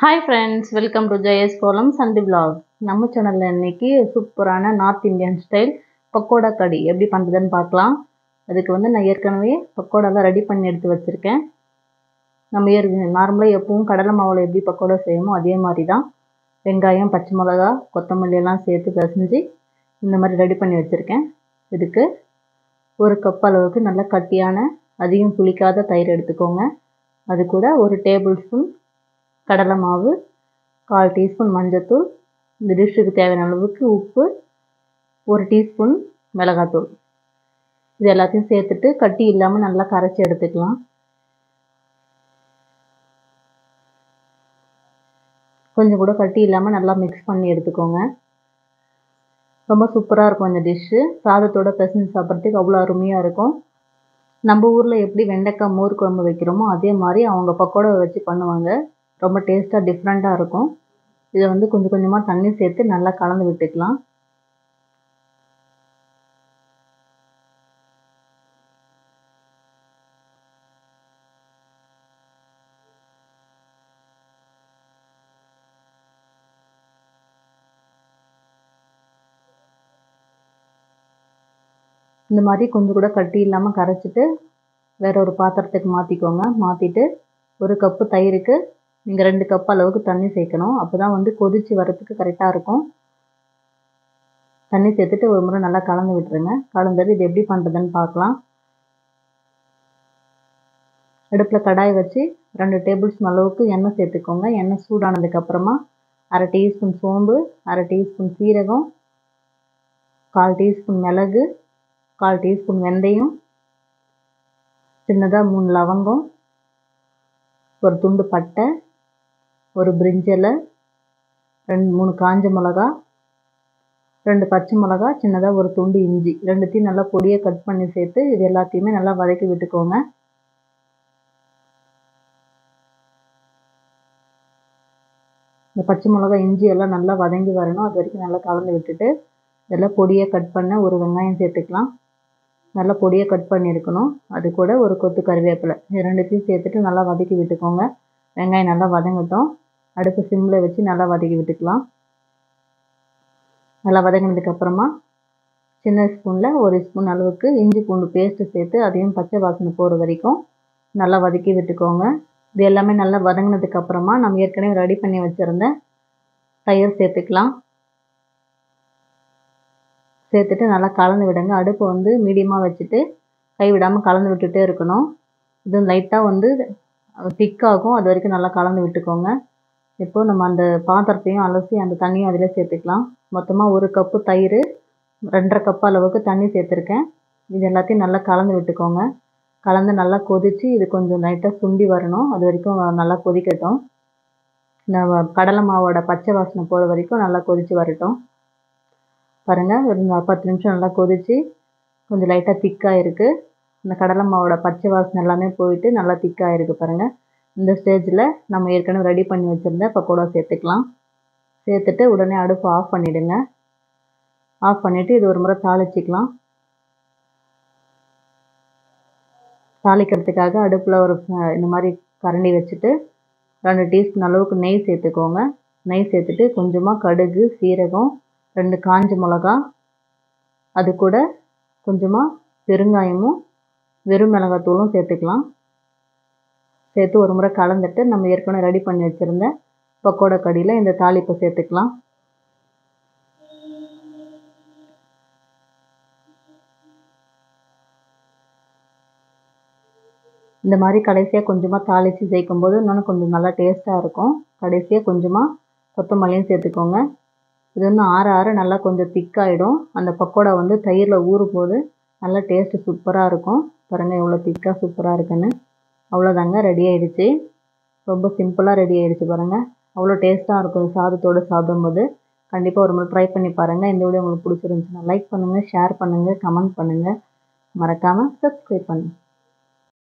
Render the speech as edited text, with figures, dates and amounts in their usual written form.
Hi friends, welcome to Jayas கோலம் சண்டி vlog. நம்ம சேனலில் இன்றைக்கி சூப்பரான நார்த் இந்தியன் ஸ்டைல் பக்கோடா கடி எப்படி பண்ணுறதுன்னு பார்க்கலாம். அதுக்கு வந்து நான் ஏற்கனவே பக்கோடாலாம் ரெடி பண்ணி எடுத்து வச்சுருக்கேன். நம்ம நார்மலாக எப்பவும் கடலை மாவில் எப்படி பக்கோடா செய்வோமோ அதே மாதிரி தான் வெங்காயம், பச்சை மிளகா, கொத்தமல்லி எல்லாம் சேர்த்து பிசைஞ்சு இந்த மாதிரி ரெடி பண்ணி வச்சுருக்கேன். இதுக்கு ஒரு கப் அளவுக்கு நல்ல கட்டியான அதிகம் புளிக்காத தயிர் எடுத்துக்கோங்க. அது கூட ஒரு டேபிள் ஸ்பூன் கடலை மாவு, 1/4 டீஸ்பூன் மஞ்சத்தூள், இந்த டிஷ்ஷுக்கு தேவையான அளவுக்கு உப்பு, 1 டீஸ்பூன் மிளகாத்தூள், இது எல்லாத்தையும் சேர்த்துட்டு கட்டி இல்லாமல் நல்லா கரைச்சி எடுத்துக்கலாம். கொஞ்சம் கூட கட்டி இல்லாமல் நல்லா மிக்ஸ் பண்ணி எடுத்துக்கோங்க. ரொம்ப சூப்பராக இருக்கும் இந்த டிஷ்ஷு. சாதத்தோட பிசைஞ்சு சாப்பிட்றதுக்கு அவ்வளோ அருமையாக இருக்கும். நம்ம ஊரில் எப்படி வெண்டைக்காய் மோர் குழம்பு வைக்கிறோமோ அதே மாதிரி அவங்க பக்கோடாவை வச்சு பண்ணுவாங்க. ரொம்ப டேஸ்ட்டாக டிஃப்ரெண்ட்டாக இருக்கும். இதை வந்து கொஞ்சம் கொஞ்சமாக தண்ணி சேர்த்து நல்லா கலந்து விட்டுக்கலாம். இந்த மாதிரி கொஞ்சம் கூட கட்டி இல்லாமல் கரைச்சிட்டு வேற ஒரு பாத்திரத்துக்கு மாற்றிக்கோங்க. மாற்றிட்டு ஒரு கப்பு தயிருக்கு நீங்கள் 2 கப் அளவுக்கு தண்ணி சேர்க்கணும். அப்போ தான் வந்து கொதித்து வரத்துக்கு கரெக்டாக இருக்கும். தண்ணி சேர்த்துட்டு ஒரு முறை நல்லா கலந்து விட்டுருங்க. கலந்தது இது எப்படி பண்ணுறதுன்னு பார்க்கலாம். அடுப்பில் கடாய் வச்சு 2 டேபிள் ஸ்பூன் அளவுக்கு எண்ணெய் சேர்த்துக்கோங்க. எண்ணெய் சூடானதுக்கப்புறமா 1/2 டீஸ்பூன் சோம்பு, 1/2 டீஸ்பூன் சீரகம், 1/4 டீஸ்பூன் மிளகு, 1/4 டீஸ்பூன் வெந்தயம், சின்னதாக 3 லவங்கம், ஒரு துண்டு பட்டை, ஒரு பிரிஞ்சலை, 2-3 காஞ்ச மிளகா, 2 பச்சை மிளகா, சின்னதாக ஒரு துண்டு இஞ்சி, ரெண்டுத்தையும் நல்லா பொடியை கட் பண்ணி சேர்த்து இது எல்லாத்தையுமே நல்லா வதக்கி விட்டுக்கோங்க. இந்த பச்சை மிளகா, இஞ்சி எல்லாம் நல்லா வதங்கி வரணும். அது வரைக்கும் நல்லா கலந்து விட்டுட்டு இதெல்லாம் பொடியை கட் பண்ண ஒரு வெங்காயம் சேர்த்துக்கலாம். நல்லா பொடியை கட் பண்ணியிருக்கணும். அது கூட ஒரு கொத்து கருவேப்பிலை, இது ரெண்டுத்தையும் சேர்த்துட்டு நல்லா வதக்கி விட்டுக்கோங்க. வெங்காயம் நல்லா வதங்கட்டும். அடுப்பு சிம்மில் வச்சு நல்லா வதக்கி விட்டுக்கலாம். நல்லா வதங்கினதுக்கப்புறமா சின்ன ஸ்பூனில் 1 ஸ்பூன் அளவுக்கு இஞ்சி பூண்டு பேஸ்ட்டு சேர்த்து அதையும் பச்சை வாசனை போகிற வரைக்கும் நல்லா வதக்கி விட்டுக்கோங்க. இது எல்லாமே நல்லா வதங்கினதுக்கப்புறமா நம்ம ஏற்கனவே ரெடி பண்ணி வச்சுருந்த தயிர் சேர்த்துக்கலாம். சேர்த்துட்டு நல்லா கலந்து விடுங்க. அடுப்பை வந்து மீடியமாக வச்சுட்டு கைவிடாமல் கலந்து விட்டுட்டே இருக்கணும். இது லைட்டாக வந்து திக்காகும். அது வரைக்கும் நல்லா கலந்து விட்டுக்கோங்க. இப்போது நம்ம அந்த பாத்திரத்தையும் அலசி அந்த தண்ணியும் அதில் சேர்த்துக்கலாம். மொத்தமாக 1 கப்பு தயிர், 2.5 கப் அளவுக்கு தண்ணி சேர்த்துருக்கேன். இது எல்லாத்தையும் நல்லா கலந்து விட்டுக்கோங்க. கலந்து நல்லா கொதித்து இது கொஞ்சம் லைட்டாக சுண்டி வரணும். அது வரைக்கும் நல்லா கொதிக்கட்டும். இந்த கடலை மாவோட பச்சை வாசனை போகிற வரைக்கும் நல்லா கொதித்து வரட்டும். பாருங்கள், ஒரு 10 நிமிஷம் நல்லா கொதித்து கொஞ்சம் லைட்டாக திக்காக இருக்குது. இந்த கடலை மாவோட பச்சை வாசனை எல்லாமே போயிட்டு நல்லா திக்காக இருக்குது பாருங்கள். இந்த ஸ்டேஜில் நம்ம ஏற்கனவே ரெடி பண்ணி வச்சுருந்த பக்கோடா சேர்த்துக்கலாம். சேர்த்துட்டு உடனே அடுப்பு ஆஃப் பண்ணிவிடுங்க. ஆஃப் பண்ணிவிட்டு இது ஒரு முறை தாளிச்சிக்கலாம். தாளிக்கிறதுக்காக அடுப்பில் ஒரு இந்த மாதிரி கரண்டி வச்சுட்டு 2 டீஸ்பூன் அளவுக்கு நெய் சேர்த்துக்கோங்க. நெய் சேர்த்துட்டு கொஞ்சமாக கடுகு, சீரகம், 2 காஞ்ச மிளகா, அது கூட கொஞ்சமாக பெருங்காயமும் வெறும் மிளகாத்தூளும் சேர்த்துக்கலாம். சேர்த்து ஒரு முறை கலந்துட்டு நம்ம ஏற்கனவே ரெடி பண்ணி வச்சுருந்த பக்கோடா கடியில் இந்த தாளிப்பை சேர்த்துக்கலாம். இந்த மாதிரி கடைசியாக கொஞ்சமாக தாளித்து சேர்க்கும்போது இன்னொன்று கொஞ்சம் நல்லா டேஸ்ட்டாக இருக்கும். கடைசியாக கொஞ்சமாக கொத்தமல்லியும் சேர்த்துக்கோங்க. இது வந்து ஆற ஆற நல்லா கொஞ்சம் திக்காகிடும். அந்த பக்கோடா வந்து தயிரில் ஊறும் போது நல்லா டேஸ்ட்டு சூப்பராக இருக்கும். பாருங்கள் எவ்வளோ திக்காக சூப்பராக இருக்குன்னு. அவ்வளோதாங்க, ரெடி ஆகிடுச்சு. ரொம்ப சிம்பிளாக ரெடி ஆகிடுச்சு பாருங்கள். அவ்வளோ டேஸ்ட்டாக இருக்கும் சாதத்தோடு சாப்பிடும்போது. கண்டிப்பாக ஒரு முறை ட்ரை பண்ணி பாருங்கள். இந்த வீடியோ உங்களுக்கு பிடிச்சிருந்துச்சுன்னா லைக் பண்ணுங்கள், ஷேர் பண்ணுங்கள், கமெண்ட் பண்ணுங்கள். மறக்காமல் சப்ஸ்கிரைப் பண்ணுங்கள்.